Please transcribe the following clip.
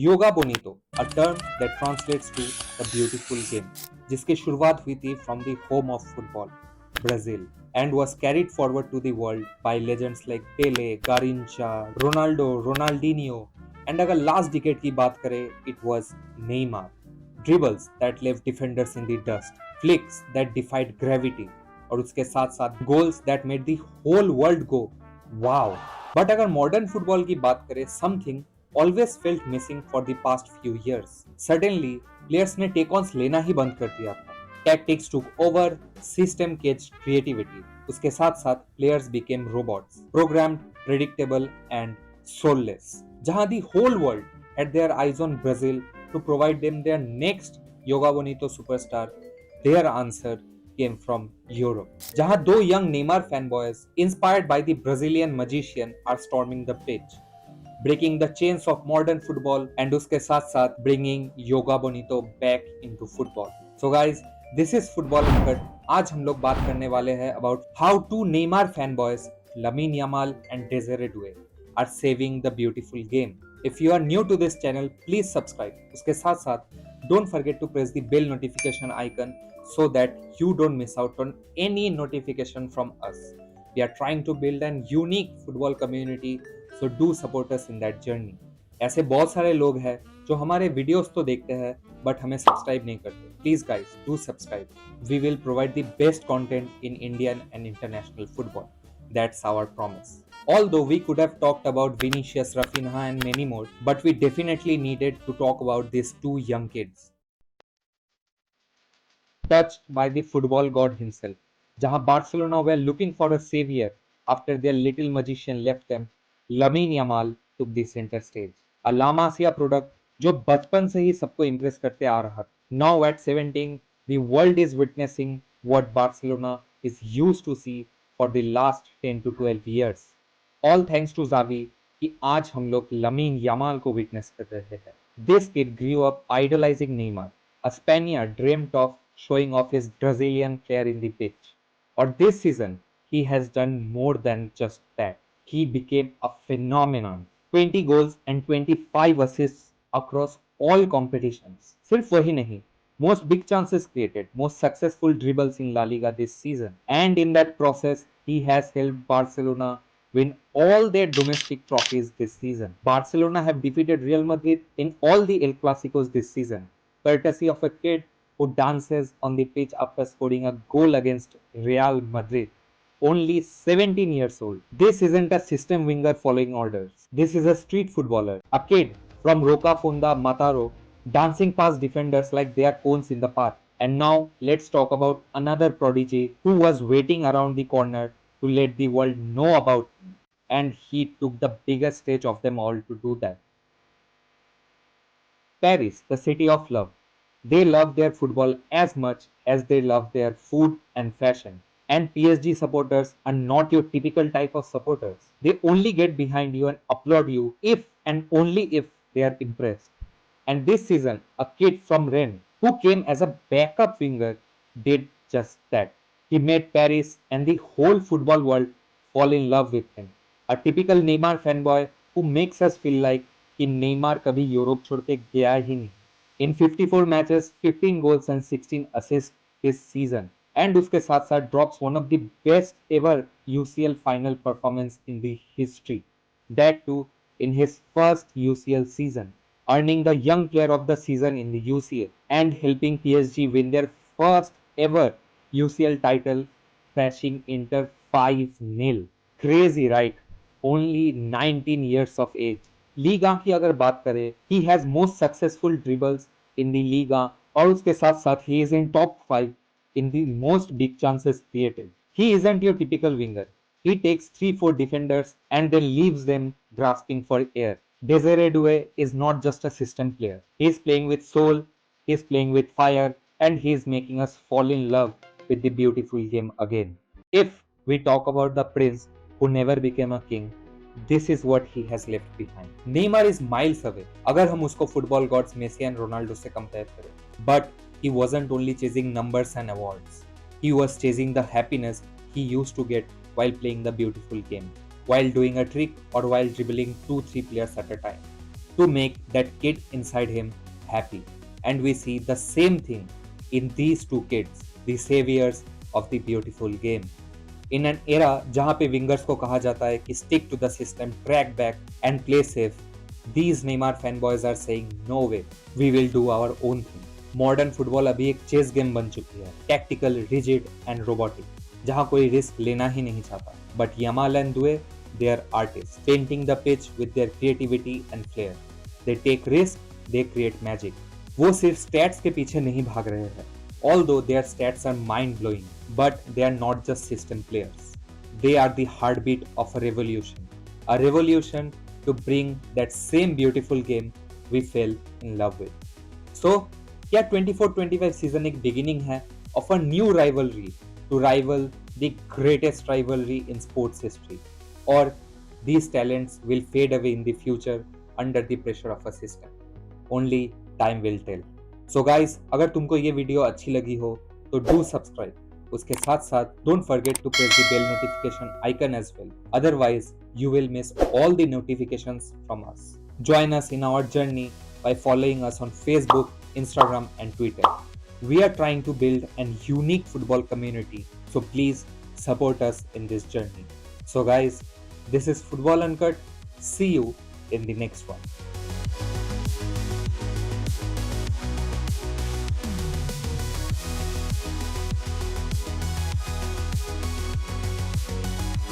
Yoga बोनीतो, a term that translates to the beautiful game, जिसकी शुरुआत हुई थी from the home of football, Brazil, and was carried forward to the world by legends like Pele, Garrincha, Ronaldo, Ronaldinho, and अगर last decade की बात करें, it was Neymar. Dribbles that left defenders in the dust, flicks that defied gravity, और उसके साथ साथ goals that made the whole world go, wow. But अगर modern football की बात करें, something always felt missing for the past few years. Suddenly, players ने take ons लेना ही बंद कर दिया था. Tactics took over, system caged creativity. उसके साथ साथ players became robots, programmed, predictable and soulless. जहां the whole world had their eyes on Brazil to provide them their next Yoga Bonito superstar, their answer came from Europe. जहां दो young Neymar fanboys inspired by the Brazilian magician are storming the pitch, breaking the chains of modern football and उसके साथ साथ bringing Yoga Bonito back into football. So guys, this is Football Uncut. आज हम लोग बात करने वाले हैं about how two Neymar fanboys, Lamine Yamal and Desiree Doué, are saving the beautiful game. If you are new to this channel, please subscribe. उसके साथ साथ don't forget to press the bell notification icon so that you don't miss out on any notification from us. We are trying to build an unique football community, so do support us in that journey. ऐसे बहुत सारे लोग हैं जो हमारे videos तो देखते हैं बट हमें सब्सक्राइब नहीं करते. Please guys do subscribe. We will provide the best content in Indian and international football. That's our promise. Although we could have talked about Vinicius, Rafinha and many more, but we definitely needed to talk about these two young kids touched by the football god himself. Jahan Barcelona were looking for a savior after their little magician left them, Lamine Yamal took the center stage. A La Masia product जो बचपन से ही सबको impress करते आ रहा था. Now at 17, the world is witnessing what Barcelona is used to see for the last 10 to 12 years. All thanks to Xavi कि आज हम लोग लमीन यमाल को विटनेस कर रहे हैं. This kid grew up idolizing Neymar. A Spaniard dreamt of showing off his Brazilian flair in the pitch. Or this season, he has done more than just that. He became a phenomenon. 20 goals and 25 assists across all competitions. सिर्फ वही नहीं, most big chances created, most successful dribbles in La Liga this season. And in that process, he has helped Barcelona win all their domestic trophies this season. Barcelona have defeated Real Madrid in all the El Clasicos this season, courtesy of a kid who dances on the pitch after scoring a goal against Real Madrid. Only 17 years old. This isn't a system winger following orders. This is a street footballer. A kid from Rocafonda, Mataro, dancing past defenders like they are cones in the park. And now let's talk about another prodigy who was waiting around the corner to let the world know about him. And he took the biggest stage of them all to do that. Paris, the city of love. They love their football as much as they love their food and fashion. And PSG supporters are not your typical type of supporters. They only get behind you and applaud you if and only if they are impressed. And this season, a kid from Rennes who came as a backup winger did just that. He made Paris and the whole football world fall in love with him. A typical Neymar fanboy who makes us feel like कि Neymar कभी Europe छोड़ के गया ही नहीं. In 54 matches, 15 goals and 16 assists this season. And उसके साथ साथ drops one of the best ever UCL final performance in the history. That too in his first UCL season, earning the young player of the season in the UCL and helping PSG win their first ever UCL title, crashing Inter 5-0. Crazy, right? Only 19 years of age. Liga की अगर बात करें, he has most successful dribbles in the Liga और उसके साथ साथ he is in top 5 in the most big chances created. He isn't your typical winger. He takes 3-4 defenders and then leaves them grasping for air. Desiree Doué is not just a system player. He is playing with soul, he is playing with fire, and he is making us fall in love with the beautiful game again. If we talk about the prince who never became a king, this is what he has left behind. Neymar is miles away अगर हम उसको football gods Messi and Ronaldo से compare करें. But he wasn't only chasing numbers and awards. He was chasing the happiness he used to get while playing the beautiful game, while doing a trick or while dribbling 2-3 players at a time. to make that kid inside him happy. And we see the same thing in these two kids, the saviors of the beautiful game. In an era जहां पे wingers को कहा जाता है कि stick to the system, track back and play safe, these Neymar fanboys are saying no way, we will do our own thing. Modern football अभी एक chess game बन चुकी है, टैक्टिकल, रिजिड एंड रोबोटिक, जहां कोई रिस्क लेना ही नहीं चाहता. But Yamal and Doue, they are artist, painting the pitch with their creativity and flair. They take risk, they create magic. वो सिर्फ स्टैट्स के पीछे नहीं भाग रहे हैं. Although their stats are mind-blowing, but they are not just system players. They are the heartbeat of a revolution to bring that same beautiful game we fell in love with. So, क्या 24-25 season एक beginning है of a new rivalry to rival the greatest rivalry in sports history, or these talents will fade away in the future under the pressure of a system? Only time will tell. So guys, अगर तुमको ये video अच्छी लगी हो तो do subscribe. उसके साथ साथ don't forget to press the bell notification icon as well. Otherwise you will miss all the notifications from us. Join us in our journey by following us on Facebook, Instagram and Twitter. We are trying to build an unique football community, so please support us in this journey. So guys, this is Football Uncut. See you in the next one.